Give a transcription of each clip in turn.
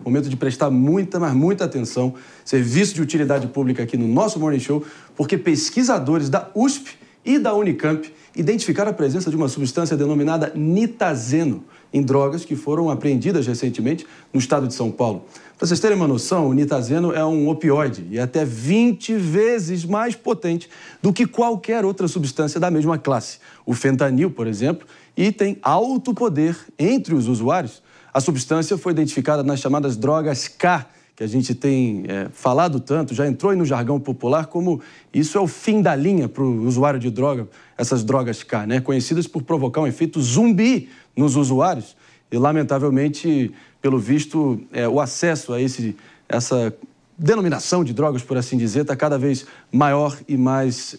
Momento de prestar muita, mas muita atenção. Serviço de utilidade pública aqui no nosso Morning Show, porque pesquisadores da USP e da Unicamp identificaram a presença de uma substância denominada nitazeno em drogas que foram apreendidas recentemente no estado de São Paulo. Para vocês terem uma noção, o nitazeno é um opioide e é até 20 vezes mais potente do que qualquer outra substância da mesma classe. O fentanil, por exemplo, e tem alto poder entre os usuários. A substância foi identificada nas chamadas drogas K, que a gente tem falado tanto, já entrou aí no jargão popular como isso é o fim da linha para o usuário de droga, essas drogas K, né? Conhecidas por provocar um efeito zumbi nos usuários. E, lamentavelmente, pelo visto, o acesso a essa denominação de drogas, por assim dizer, está cada vez maior e mais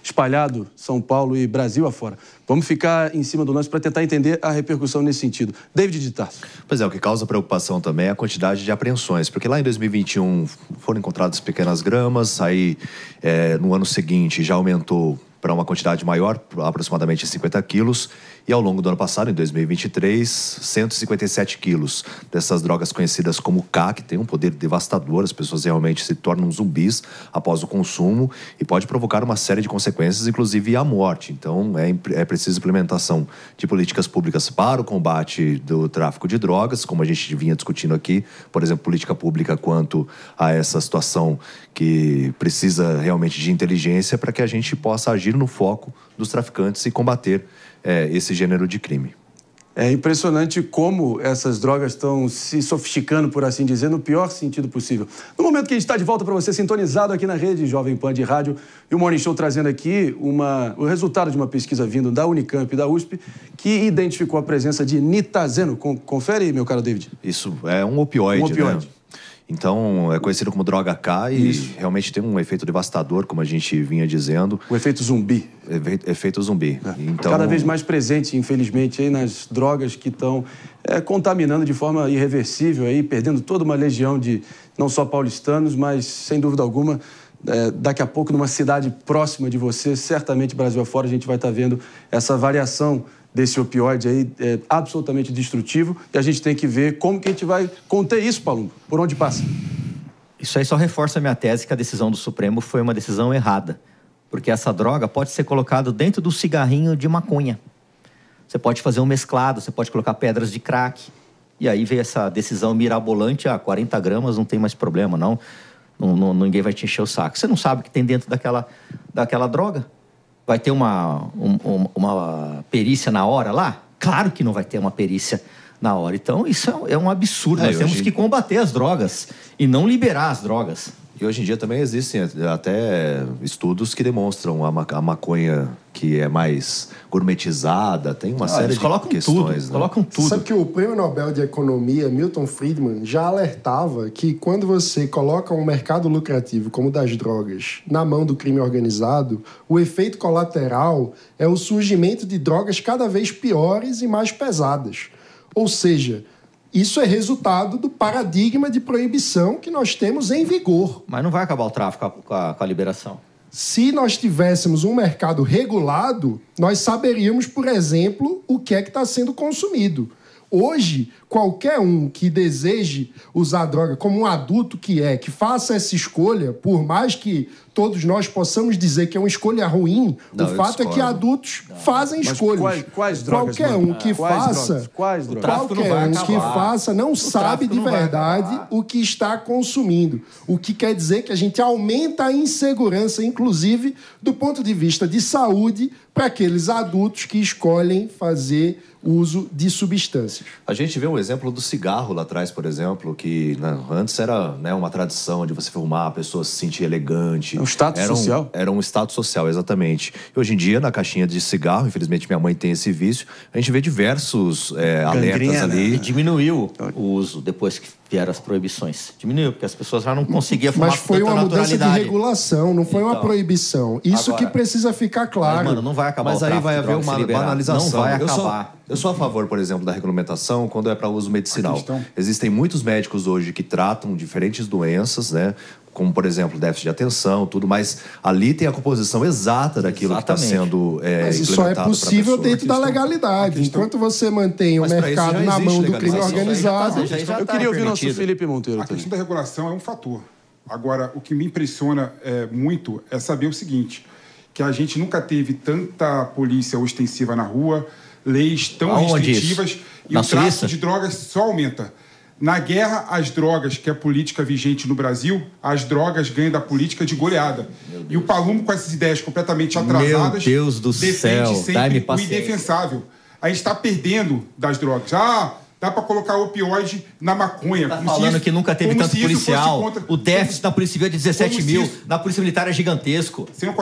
espalhado São Paulo e Brasil afora. Vamos ficar em cima do lance para tentar entender a repercussão nesse sentido. David de Tarso. Pois é, o que causa preocupação também é a quantidade de apreensões, porque lá em 2021 foram encontradas pequenas gramas, aí no ano seguinte já aumentou para uma quantidade maior, aproximadamente 50 quilos, e ao longo do ano passado, em 2023, 157 quilos dessas drogas conhecidas como K, que tem um poder devastador, as pessoas realmente se tornam zumbis após o consumo e pode provocar uma série de consequências, inclusive a morte. Então, é preciso implementação de políticas públicas para o combate do tráfico de drogas, como a gente vinha discutindo aqui, por exemplo, política pública quanto a essa situação que precisa realmente de inteligência para que a gente possa agir no foco dos traficantes e combater esse gênero de crime. É impressionante como essas drogas estão se sofisticando, por assim dizer, no pior sentido possível. No momento que a gente está de volta para você, sintonizado aqui na rede Jovem Pan de rádio, e o Morning Show trazendo aqui o resultado de uma pesquisa vindo da Unicamp e da USP, que identificou a presença de nitazeno. Confere, meu caro David. Isso, é um opioide, né? Então, é conhecido como droga K e realmente tem um efeito devastador, como a gente vinha dizendo. O efeito zumbi. Efeito zumbi. Então, cada vez mais presente, infelizmente, aí nas drogas que estão contaminando de forma irreversível, aí, perdendo toda uma legião de não só paulistanos, mas, sem dúvida alguma, daqui a pouco, numa cidade próxima de você, certamente Brasil afora, a gente vai estar vendo essa variação desse opioide aí absolutamente destrutivo, e a gente tem que ver como que a gente vai conter isso, Palumbo, por onde passa. Isso aí só reforça a minha tese que a decisão do Supremo foi uma decisão errada, porque essa droga pode ser colocada dentro do cigarrinho de maconha. Você pode fazer um mesclado, você pode colocar pedras de crack, e aí veio essa decisão mirabolante, 40 gramas não tem mais problema, não, ninguém vai te encher o saco. Você não sabe o que tem dentro daquela droga? Vai ter uma perícia na hora lá? Claro que não vai ter uma perícia na hora. Então, isso é um absurdo. Nós temos que combater as drogas e não liberar as drogas. E hoje em dia também existem até estudos que demonstram a maconha que é mais gourmetizada, tem uma série de questões. Colocam tudo. Sabe que o Prêmio Nobel de Economia, Milton Friedman, já alertava que quando você coloca um mercado lucrativo como o das drogas na mão do crime organizado, o efeito colateral é o surgimento de drogas cada vez piores e mais pesadas. Ou seja, isso é resultado do paradigma de proibição que nós temos em vigor. Mas não vai acabar o tráfico com a liberação. Se nós tivéssemos um mercado regulado, nós saberíamos, por exemplo, o que é que está sendo consumido. Hoje, qualquer um que deseje usar droga como um adulto que faça essa escolha, por mais que todos nós possamos dizer que é uma escolha ruim, o fato é que adultos fazem escolhas. Quais drogas? Qualquer um que faça, não sabe de verdade o que está consumindo. O que quer dizer que a gente aumenta a insegurança, inclusive do ponto de vista de saúde, para aqueles adultos que escolhem fazer uso de substâncias. A gente vê um exemplo do cigarro lá atrás, por exemplo, que antes era uma tradição de você fumar, a pessoa se sentir elegante. Um status social. Era um status social, exatamente. E hoje em dia, na caixinha de cigarro, infelizmente minha mãe tem esse vício, a gente vê diversos alertas ali. E diminuiu o uso depois que vieram as proibições. Diminuiu, porque as pessoas já não conseguiam fumar. Mas foi uma mudança de regulação, não foi uma proibição. Isso agora, que precisa ficar claro. Mas, mano, não vai acabar. Mas aí vai haver uma banalização. Não vai acabar. Eu sou a favor, por exemplo, da regulamentação quando é para uso medicinal. Existem muitos médicos hoje que tratam diferentes doenças, né? Como, por exemplo, déficit de atenção, tudo, mas ali tem a composição exata daquilo que está sendo mas isso só é possível dentro da legalidade. Enquanto você mantém o mercado na mão do crime organizado... Eu queria ouvir o nosso Felipe Monteiro. A questão da regulação é um fator. Agora, o que me impressiona muito é saber o seguinte, que a gente nunca teve tanta polícia ostensiva na rua, leis tão restritivas, e o tráfico de drogas só aumenta. Na guerra às drogas, que é a política vigente no Brasil, as drogas ganham da política de goleada. E o Palumbo, com essas ideias completamente atrasadas, Meu Deus do céu, sempre o indefensável. A gente está perdendo das drogas. Dá para colocar opioide na maconha. Tá falando que nunca teve tanto policial. O déficit na Polícia Civil é de 17 mil. Na Polícia Militar é gigantesco. Você não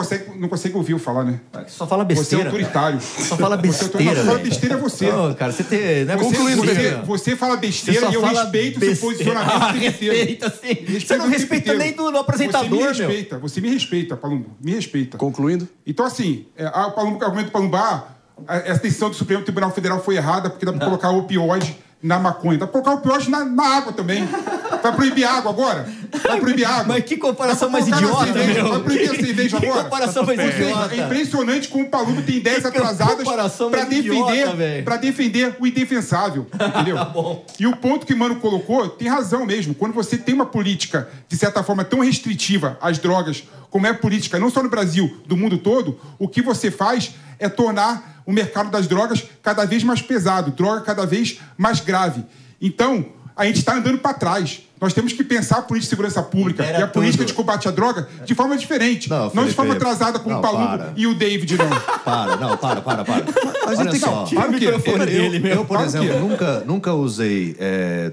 consegue ouvir eu falar, né? Só fala besteira. Você é autoritário. Só fala besteira. Fala besteira é você. Não, cara, você fala besteira e eu respeito o seu posicionamento o tempo inteiro. Você não respeita nem do apresentador, Você me respeita, Palumbo. Me respeita. Concluindo. Então, assim, o argumento do Palumbo, essa decisão do Supremo Tribunal Federal foi errada porque dá para colocar opioide na maconha. Dá pra colocar opioide na água também. Vai proibir água agora? Vai proibir água? Mas que comparação mais idiota, meu. Vai proibir a cerveja agora? Que comparação mais idiota. É impressionante como o Palumbo tem ideias atrasadas pra defender o indefensável. Entendeu? Tá bom. E o ponto que o Mano colocou tem razão mesmo. Quando você tem uma política, de certa forma, tão restritiva às drogas, como é a política, não só no Brasil, do mundo todo, o que você faz é tornar o mercado das drogas cada vez mais pesado, droga cada vez mais grave. Então, a gente está andando para trás. Nós temos que pensar a política de segurança pública e a política de combate à droga de forma diferente. Não de forma atrasada como o Palumbo e o David, não. Para. Mas olha só. Eu, por exemplo, quê? nunca usei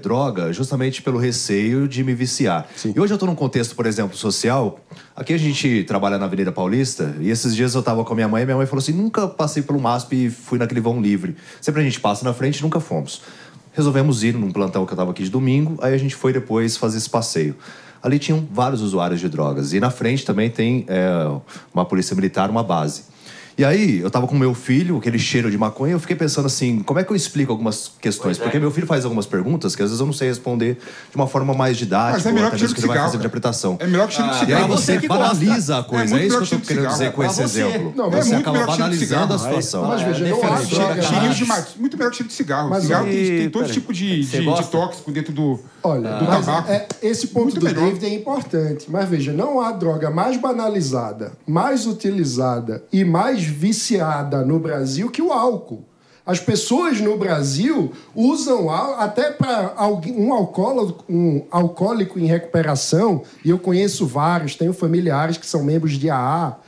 droga justamente pelo receio de me viciar. Sim. E hoje eu estou num contexto, por exemplo, social. Aqui a gente trabalha na Avenida Paulista e esses dias eu estava com a minha mãe e minha mãe falou assim, nunca passei pelo MASP e fui naquele vão livre. Sempre a gente passa na frente, nunca fomos. Resolvemos ir num plantão que eu estava aqui de domingo, aí a gente foi depois fazer esse passeio. Ali tinham vários usuários de drogas. E na frente também tem uma polícia militar, uma base. E aí, eu estava com meu filho, aquele cheiro de maconha, eu fiquei pensando assim, como é que eu explico algumas questões? Porque meu filho faz algumas perguntas que às vezes eu não sei responder de uma forma mais didática. Mas é melhor que cheiro de ele vai cigarro, fazer interpretação. É melhor que cheiro de E cigarro. aí você banaliza a coisa. É isso que eu estou querendo dizer com esse exemplo. Não, você muito acaba melhor que cheiro de banalizando a cigarro. situação. Mas veja, não há droga. Cheirinho de muito melhor que cheiro de cigarro. Mas cigarro aí, tem todo tipo de tóxico dentro do tabaco. Esse ponto Muito do melhor. David é importante. Mas veja, não há droga mais banalizada, mais utilizada e mais viciada no Brasil que o álcool. As pessoas no Brasil usam até para um alcoólico em recuperação, e eu conheço vários, tenho familiares que são membros de AA,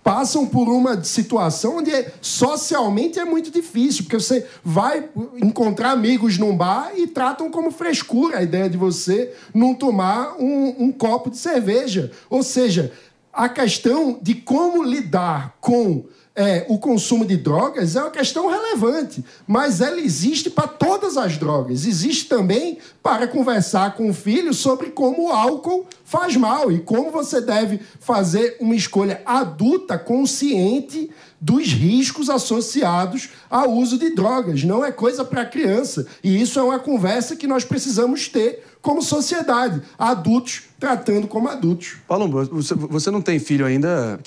passam por uma situação onde socialmente é muito difícil, porque você vai encontrar amigos num bar e tratam como frescura a ideia de você não tomar um copo de cerveja. Ou seja, a questão de como lidar com o consumo de drogas é uma questão relevante, mas ela existe para todas as drogas. Existe também para conversar com o filho sobre como o álcool faz mal e como você deve fazer uma escolha adulta, consciente dos riscos associados ao uso de drogas. Não é coisa para criança. E isso é uma conversa que nós precisamos ter como sociedade. Adultos tratando como adultos. Palumbo, você não tem filho ainda?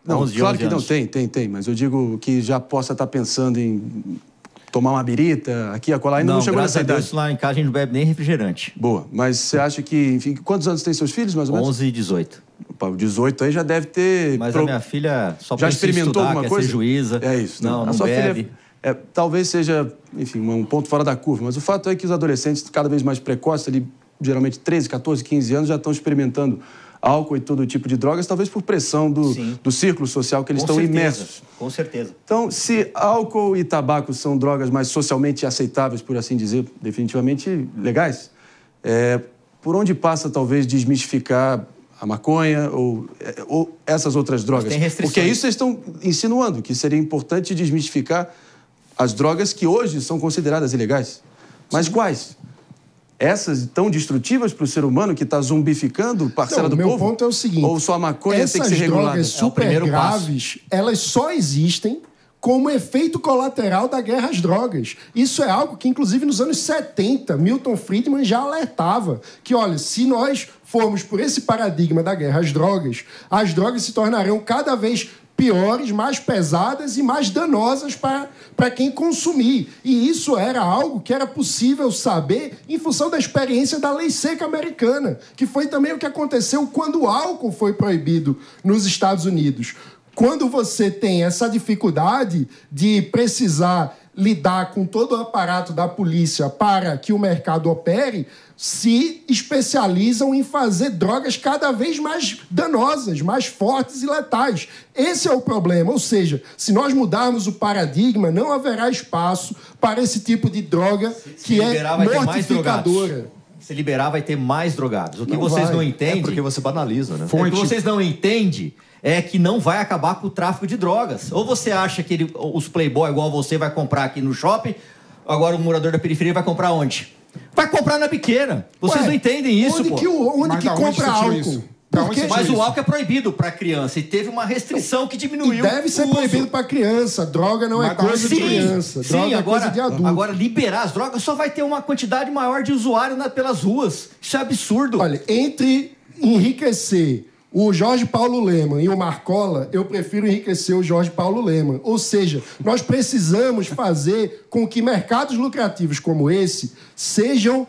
Não, claro que não, tem. Mas eu digo que já possa estar pensando em tomar uma birita, aqui, acolá, ainda não chegou nessa idade. Deus, lá em casa a gente não bebe nem refrigerante. Boa, mas você acha que, enfim, quantos anos tem seus filhos, mais ou menos? 11 e 18. 18 aí já deve ter... Mas a minha filha só já experimentou estudar, alguma coisa? Ser juíza. É isso. Não a sua bebe. Filha, talvez seja, enfim, um ponto fora da curva, mas o fato é que os adolescentes, cada vez mais precoces, ali, geralmente 13, 14, 15 anos, já estão experimentando álcool e todo tipo de drogas, talvez por pressão do círculo social que eles estão imersos. Com certeza. Então, se álcool e tabaco são drogas mais socialmente aceitáveis, por assim dizer, definitivamente legais, por onde passa, talvez, desmistificar a maconha ou essas outras drogas? Tem restrições. Porque isso vocês estão insinuando, que seria importante desmistificar as drogas que hoje são consideradas ilegais. Mas quais? Essas tão destrutivas para o ser humano que está zumbificando parcela do povo? Meu ponto é o seguinte... Ou só a maconha tem que ser regulada? Essas drogas super graves, elas só existem como efeito colateral da guerra às drogas. Isso é algo que, inclusive, nos anos 70, Milton Friedman já alertava que, olha, se nós formos por esse paradigma da guerra às drogas se tornarão cada vez piores, mais pesadas e mais danosas para quem consumir. E isso era algo que era possível saber em função da experiência da lei seca americana, que foi também o que aconteceu quando o álcool foi proibido nos Estados Unidos. Quando você tem essa dificuldade de precisar lidar com todo o aparato da polícia para que o mercado opere, se especializam em fazer drogas cada vez mais danosas, mais fortes e letais. Esse é o problema. Ou seja, se nós mudarmos o paradigma, não haverá espaço para esse tipo de droga que é mortificadora. Se liberar, vai ter mais drogados. O que vocês não entendem... É porque você banaliza, né? O que vocês não entendem é que não vai acabar com o tráfico de drogas. Ou você acha que os playboy igual você vai comprar aqui no shopping, agora o morador da periferia vai comprar onde? Vai comprar na biqueira. Vocês não entendem isso, onde que compra álcool? Mas o álcool é proibido para criança e teve uma restrição que diminuiu. E deve ser proibido para criança. Droga não é coisa de criança. Droga é coisa de adulto. Agora, liberar as drogas só vai ter uma quantidade maior de usuários pelas ruas. Isso é absurdo. Olha, entre enriquecer o Jorge Paulo Lemann e o Marcola, eu prefiro enriquecer o Jorge Paulo Lemann. Ou seja, nós precisamos fazer com que mercados lucrativos como esse sejam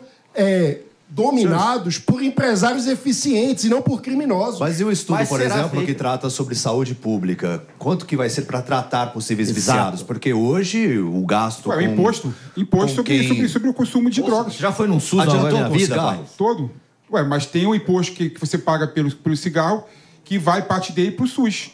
dominados por empresários eficientes e não por criminosos. Mas e o estudo, por exemplo, que trata sobre saúde pública? Quanto que vai ser para tratar possíveis viciados? Porque hoje o gasto imposto sobre o consumo de drogas. Já foi num SUS na vida, pai? Todo. Mas tem o imposto que você paga pelo cigarro, que vai parte dele para o SUS.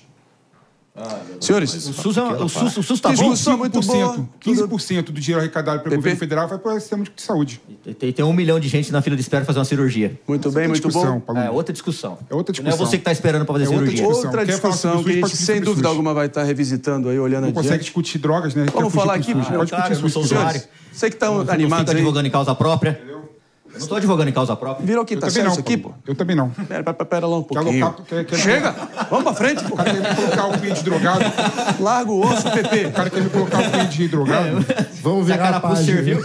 Senhores, o SUS tá bom? Discussão muito boa. 15% do dinheiro arrecadado pelo governo federal vai para o sistema de saúde. Tem 1 milhão de gente na fila de espera fazer uma cirurgia. Muito bem, muito bom. Outra discussão. É outra discussão. Não é você que está esperando para fazer cirurgia. Outra discussão que a gente, sem dúvida alguma, vai estar revisitando aí, olhando adiante. Não consegue discutir drogas, né? Vamos falar aqui. Pode discutir SUS. Senhores, você que está animado aí. Advogando em causa própria. Eu não estou advogando em causa própria. Virou quinta série isso aqui, pô? Eu também não. Pera lá um pouquinho. Chega! Vamos pra frente, pô. O cara quer me colocar o cliente drogado. Larga o osso, Pepe. O cara quer me colocar o cliente drogado. Vamos virar a página.